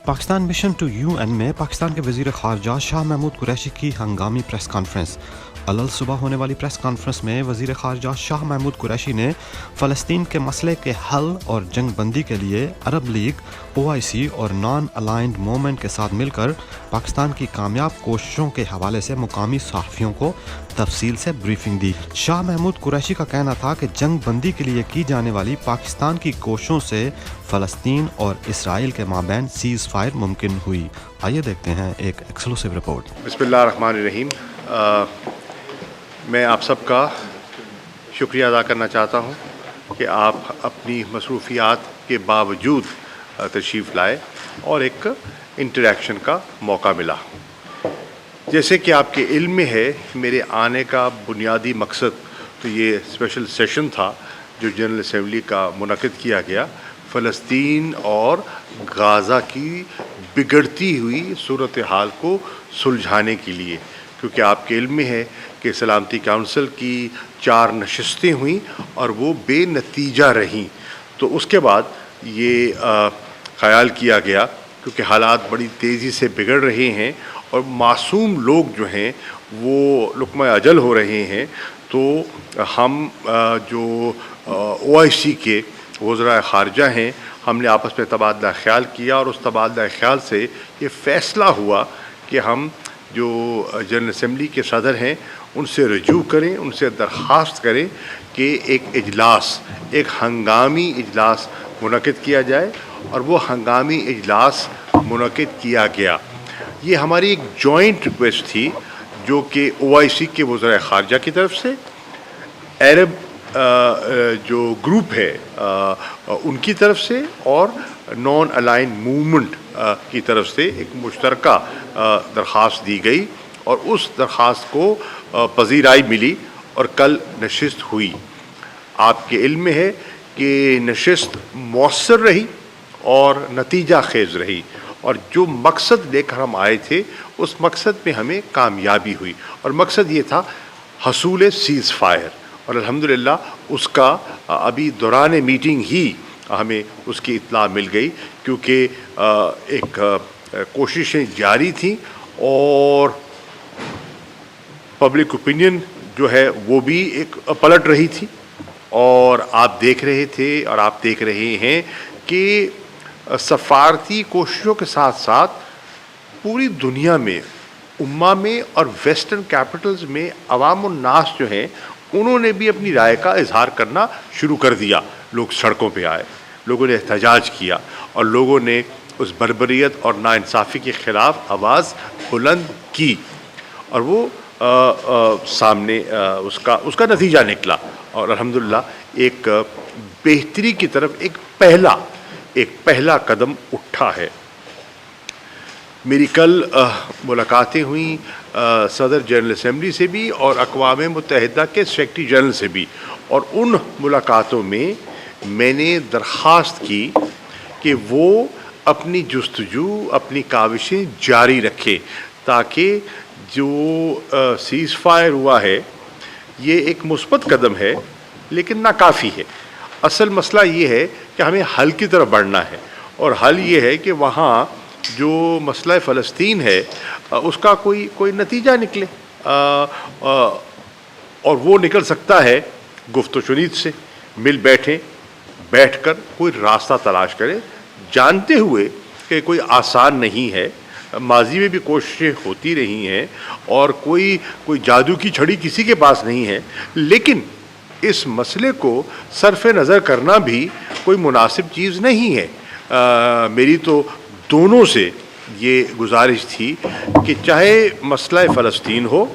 Pakistan mission to UN में पाकिस्तान के वज़ीर ख़ारजा शाह महमूद कुरैशी की हंगामी प्रेस कॉन्फ्रेंस। अलल सुबह होने वाली प्रेस कॉन्फ्रेंस में वज़ीर ख़ारजा शाह महमूद कुरैशी ने फ़लस्तीन के मसले के हल और जंग बंदी के लिए अरब लीग, OIC और नॉन अलाइंड मूवमेंट के साथ मिलकर पाकिस्तान की कामयाब कोशिशों के हवाले से मुकामी सहाफ़ियों को तफसील से ब्रीफिंग दी। शाह महमूद कुरैशी का कहना था कि जंग बंदी के लिए की जाने वाली पाकिस्तान की कोशिशों से फ़लस्तीन और इसराइल के माबैन सीज़ फायर मुमकिन हुई। आइए देखते हैं एक एक्सक्लूसिव रिपोर्ट। बिस्मिल्लाहिर्रहमानिर्रहीम। मैं आप सबका शुक्रिया अदा करना चाहता हूँ कि आप अपनी मसरूफ़ियात के बावजूद तशरीफ़ लाए और एक इंटरेक्शन का मौका मिला। जैसे कि आपके इल्म में है, मेरे आने का बुनियादी मकसद तो ये स्पेशल सेशन था जो जनरल असम्बली का मुनक़िद किया गया, फ़लस्तीन और गाज़ा की बिगड़ती हुई सूरत हाल को सुलझाने के लिए, क्योंकि आपके इल्म में है कि सलामती काउंसिल की 4 नशस्तें हुई और वो बेनतीजा रहीं। तो उसके बाद ये ख़याल किया गया, क्योंकि हालात बड़ी तेज़ी से बिगड़ रहे हैं और मासूम लोग जो हैं वो लुक़मा अजल हो रहे हैं, तो हम जो OIC के वज़राए ख़ारजा हैं, हमने आपस में तबादला ख़्याल किया और उस तबादला ख़्याल से ये फ़ैसला हुआ कि हम जो जनरल असम्बली के सदर हैं उनसे रजू करें, उनसे दरख्वास्त करें कि एक इजलास, एक हंगामी इजलास मुनक़िद किया जाए, और वो हंगामी इजलास मुनक़िद किया गया। ये हमारी एक जॉइंट रिक्वेस्ट थी जो कि OIC के वज़राए ख़ारजा की तरफ से, अरब जो ग्रुप है उनकी तरफ से और नॉन अलाइन मूवमेंट की तरफ से एक मुश्तरका दरख्वास्त दी गई और उस दरख्वास्त को पज़ीराई मिली और कल नशिस्त हुई। आपके इल्म में है कि नशिस्त मौसर रही और नतीजा खेज़ रही, और जो मकसद लेकर हम आए थे उस मकसद में हमें कामयाबी हुई, और मकसद ये था हसूल सीज़ फायर, और अल्हम्दुलिल्लाह उसका अभी दौरान मीटिंग ही हमें उसकी इत्तला मिल गई, क्योंकि एक कोशिशें जारी थी और पब्लिक ओपिनियन जो है वो भी एक पलट रही थी, और आप देख रहे थे और आप देख रहे हैं कि सफारती कोशिशों के साथ साथ पूरी दुनिया में, उम्मा में और वेस्टर्न कैपिटल्स में अवाम उन नास जो हैं उन्होंने भी अपनी राय का इजहार करना शुरू कर दिया। लोग सड़कों पे आए, लोगों ने एहतजाज किया और लोगों ने उस बर्बरियत और नाइंसाफ़ी के ख़िलाफ़ आवाज़ बुलंद की, और वो सामने उसका नतीजा निकला, और अल्हम्दुलिल्लाह एक बेहतरी की तरफ एक पहला कदम उठा है। मेरी कल मुलाकातें हुई सदर जनरल असम्बली से भी और अक़वाम मुत्तहिदा के सेक्रेटरी जनरल से भी, और उन मुलाकातों में मैंने दरख्वास्त की कि वो अपनी जुस्तजू, अपनी काविशें जारी रखें, ताकि जो सीज़ फायर हुआ है ये एक मुस्बत कदम है लेकिन नाकाफ़ी है। असल मसला ये है कि हमें हल की तरफ बढ़ना है, और हल ये है कि वहाँ जो मसला फ़लस्तीन है उसका कोई नतीजा निकले, और वो निकल सकता है गुफ्त शुनीद से, बैठकर कोई रास्ता तलाश करें, जानते हुए कि कोई आसान नहीं है, माजी में भी कोशिशें होती रही हैं और कोई जादू की छड़ी किसी के पास नहीं है, लेकिन इस मसले को सरफ़ नज़र करना भी कोई मुनासिब चीज़ नहीं है। मेरी तो दोनों से ये गुजारिश थी कि चाहे मसला फ़लस्तीन हो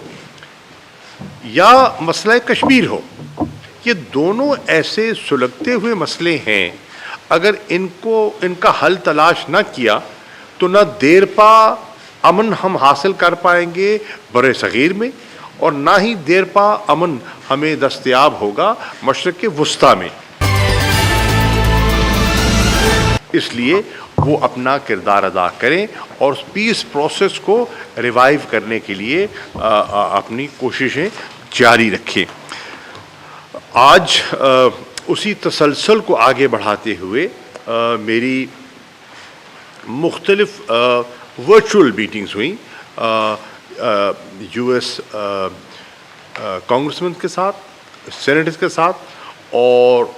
या मसला कश्मीर हो, ये दोनों ऐसे सुलगते हुए मसले हैं, अगर इनका हल तलाश न किया तो न देर पा अमन हम हासिल कर पाएंगे बरे सग़ीर में, और ना ही देर पा अमन हमें दस्तयाब होगा मशरिक़ वुस्ता में। इसलिए वो अपना किरदार अदा करें और पीस प्रोसेस को रिवाइव करने के लिए अपनी कोशिशें जारी रखें। आज उसी तसलसल को आगे बढ़ाते हुए मेरी मुख्तलिफ वर्चुअल मीटिंग्स हुई US कांग्रेसमैन के साथ, सेनेटर्स के साथ, और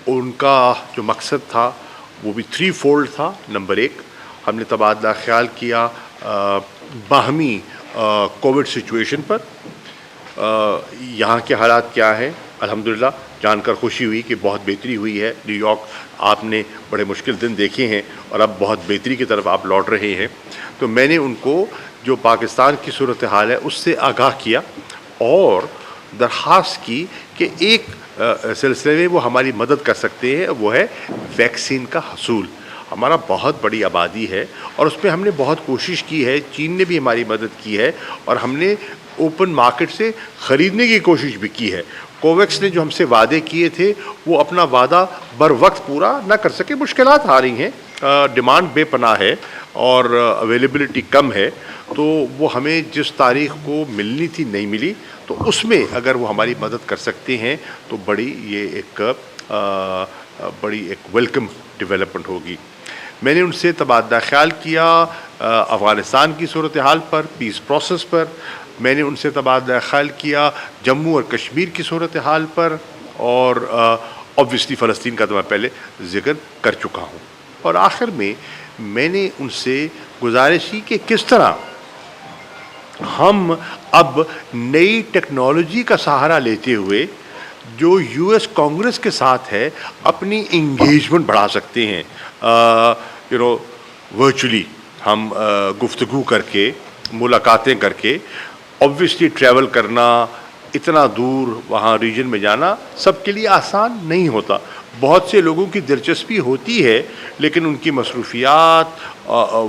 उनका जो मकसद था वो भी 3 फोल्ड था। नंबर 1, हमने तबादला ख्याल किया बाहमी कोविड सिचुएशन पर, यहाँ के हालात क्या हैं। अल्हम्दुलिल्लाह जानकर खुशी हुई कि बहुत बेहतरी हुई है। न्यूयॉर्क आपने बड़े मुश्किल दिन देखे हैं और अब बहुत बेहतरी की तरफ आप लौट रहे हैं। तो मैंने उनको जो पाकिस्तान की सूरत हाल है उससे आगाह किया और दरख्वास्त की कि एक सिलसिले में वो हमारी मदद कर सकते हैं, वो है वैक्सीन का हसूल। हमारा बहुत बड़ी आबादी है और उसमें हमने बहुत कोशिश की है, चीन ने भी हमारी मदद की है और हमने ओपन मार्केट से ख़रीदने की कोशिश भी की है। कोवैक्स ने जो हमसे वादे किए थे वो अपना वादा बर वक्त पूरा ना कर सके, मुश्किलात आ रही हैं, डिमांड बेपनाह है और अवेलेबिलिटी कम है, तो वो हमें जिस तारीख़ को मिलनी थी नहीं मिली। तो उसमें अगर वो हमारी मदद कर सकते हैं तो बड़ी एक वेलकम डेवलपमेंट होगी। मैंने उनसे तबादला ख्याल किया अफ़गानिस्तान की सूरत हाल पर, पीस प्रोसेस पर। मैंने उनसे तबादला ख्याल किया जम्मू और कश्मीर की सूरत हाल पर, और ऑब्वियसली फ़लस्तीन का तो मैं पहले ज़िक्र कर चुका हूँ। और आखिर में मैंने उनसे गुजारिश की कि किस तरह हम अब नई टेक्नोलॉजी का सहारा लेते हुए जो US कांग्रेस के साथ है अपनी इंगेजमेंट बढ़ा सकते हैं। वर्चुअली हम गुफ्तगू करके, मुलाकातें करके, ऑब्वियसली ट्रैवल करना, इतना दूर वहाँ रीजन में जाना सबके लिए आसान नहीं होता। बहुत से लोगों की दिलचस्पी होती है लेकिन उनकी मसरूफियात,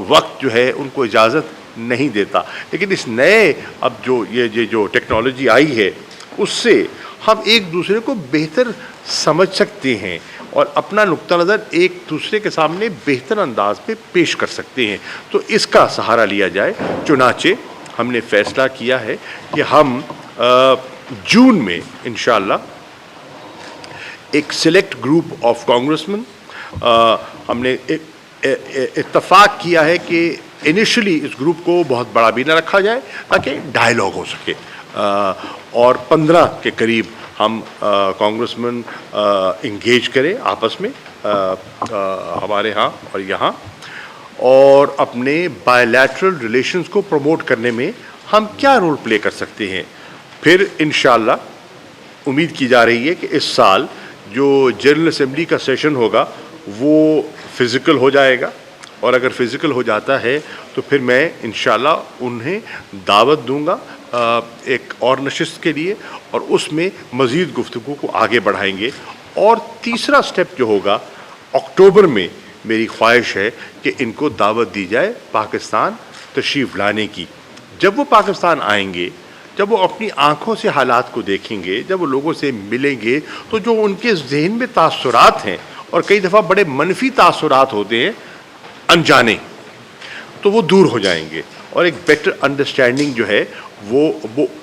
वक्त जो है उनको इजाज़त नहीं देता। लेकिन इस नए अब जो टेक्नोलॉजी आई है उससे हम एक दूसरे को बेहतर समझ सकते हैं और अपना नुक्ता नज़र एक दूसरे के सामने बेहतर अंदाज में पेश कर सकते हैं। तो इसका सहारा लिया जाए। चुनाचे हमने फ़ैसला किया है कि हम जून में इंशाअल्लाह एक सिलेक्ट ग्रुप ऑफ कांग्रेसमैन, हमने इत्तफाक किया है कि इनिशियली इस ग्रुप को बहुत बड़ा भी ना रखा जाए ताकि डायलॉग हो सके, और 15 के करीब हम कांग्रेसमैन इंगेज करें आपस में हमारे यहाँ और यहाँ, और अपने बायलैटरल रिलेशंस को प्रमोट करने में हम क्या रोल प्ले कर सकते हैं। फिर इंशाअल्लाह उम्मीद की जा रही है कि इस साल जो जनरल असेंबली का सेशन होगा वो फ़िज़िकल हो जाएगा, और अगर फ़िज़िकल हो जाता है तो फिर मैं इंशाअल्लाह उन्हें दावत दूंगा एक और नशिस्त के लिए, और उसमें मज़ीद गुफ्तगू को आगे बढ़ाएंगे। और तीसरा स्टेप जो होगा अक्टूबर में, मेरी ख्वाहिश है कि इनको दावत दी जाए पाकिस्तान तशरीफ़ लाने की। जब वो पाकिस्तान आएंगे, जब वो अपनी आँखों से हालात को देखेंगे, जब वो लोगों से मिलेंगे, तो जो उनके जहन में तासुरात हैं, और कई दफ़ा बड़े मनफी तासुरात होते हैं अनजाने, तो वो दूर हो जाएंगे और एक बेटर अंडरस्टैंडिंग जो है वो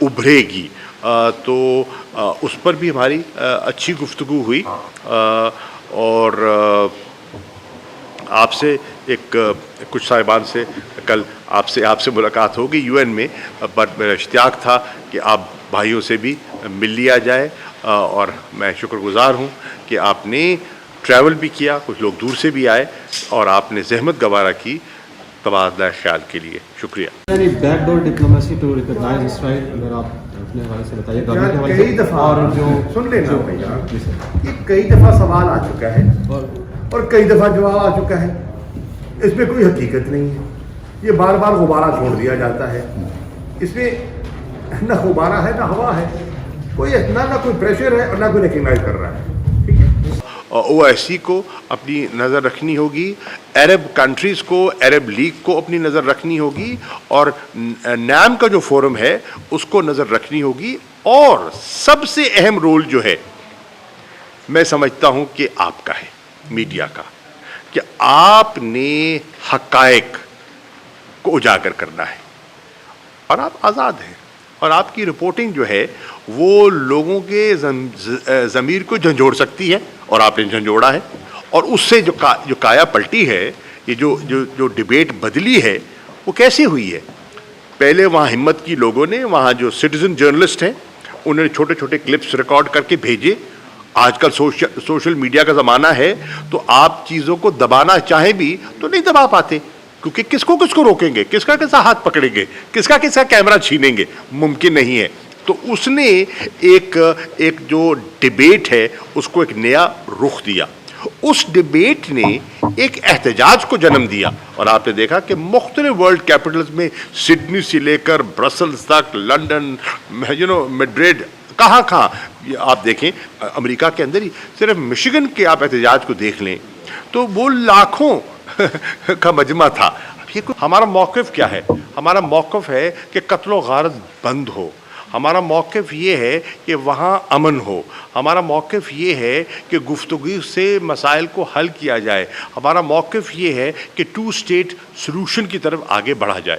उभरेगी। तो उस पर भी हमारी अच्छी गुफ्तगू हुई, और आपसे कुछ साहिबान से कल आपसे मुलाकात होगी UN में, बट मेरा इश्तियाक था कि आप भाइयों से भी मिल लिया जाए, और मैं शुक्रगुज़ार हूँ कि आपने ट्रैवल भी किया, कुछ लोग दूर से भी आए और आपने ज़हमत गवारा की तबादला ख्याल के लिए। शुक्रिया। Backdoor diplomacy to recognise this right, अगर आप अपने हवाले से बताइए। कई दफ़ा और जो सुन लेना भैया, ये कई दफ़ा सवाल आ चुका है और कई दफ़ा जवाब आ चुका है, इसमें कोई हकीकत नहीं है, ये बार बार गुब्बारा छोड़ दिया जाता है, इसमें ना गुब्बारा है ना हवा है, ना कोई प्रेशर है और ना कोई रिकग्नाइज कर रहा है। OIC को अपनी नज़र रखनी होगी, अरब कंट्रीज़ को, अरब लीग को अपनी नज़र रखनी होगी, और नाम का जो फोरम है उसको नज़र रखनी होगी। और सबसे अहम रोल जो है मैं समझता हूँ कि आपका है, मीडिया का, कि आपने हक़ाइक़ को उजागर करना है, और आप आज़ाद हैं, और आपकी रिपोर्टिंग जो है वो लोगों के ज़मीर को झंझोड़ सकती है, और आपने झंझोड़ा है, और उससे जो काया पलटी है یہ جو ڈبیٹ بدلی ہے وہ کیسے ہوئی ہے. پہلے وہاں ہمت کی لوگوں نے, وہاں جو سٹیزن جرنلسٹ ہیں انہوں نے چھوٹے چھوٹے کلپس ریکارڈ کر کے بھیجے. آج کل سوشل میڈیا کا زمانہ ہے تو آپ چیزوں کو دبانا چاہیں بھی تو نہیں دبا پاتے, کیونکہ کس کو روکیں گے, کس کا ہاتھ پکڑیں گے, کس کا کیمرہ چھینیں گے, ممکن نہیں ہے. تو اس نے ایک جو ڈبیٹ ہے اس کو ایک نیا رخ دیا. اس ڈبیٹ نے ایک احتجاج کو جنم دیا, اور آپ نے دیکھا کہ مختلف ورلڈ کیپٹلز میں, سڈنی سے لے کر برسلز تک, لنڈن, میڈرڈ, کہاں آپ دیکھیں, امریکہ کے اندر ہی صرف مشیگن کے آپ احتجاج کو دیکھ لیں تو وہ لاکھوں کا مجمع تھا. ہمارا موقف کیا ہے؟ ہمارا موقف ہے کہ قتل و غارت بند ہو. ہمارا موقف یہ ہے کہ وہاں امن ہو. ہمارا موقف یہ ہے کہ گفتگو سے مسائل کو حل کیا جائے. ہمارا موقف یہ ہے کہ 2 اسٹیٹ سلوشن کی طرف آگے بڑھا جائے.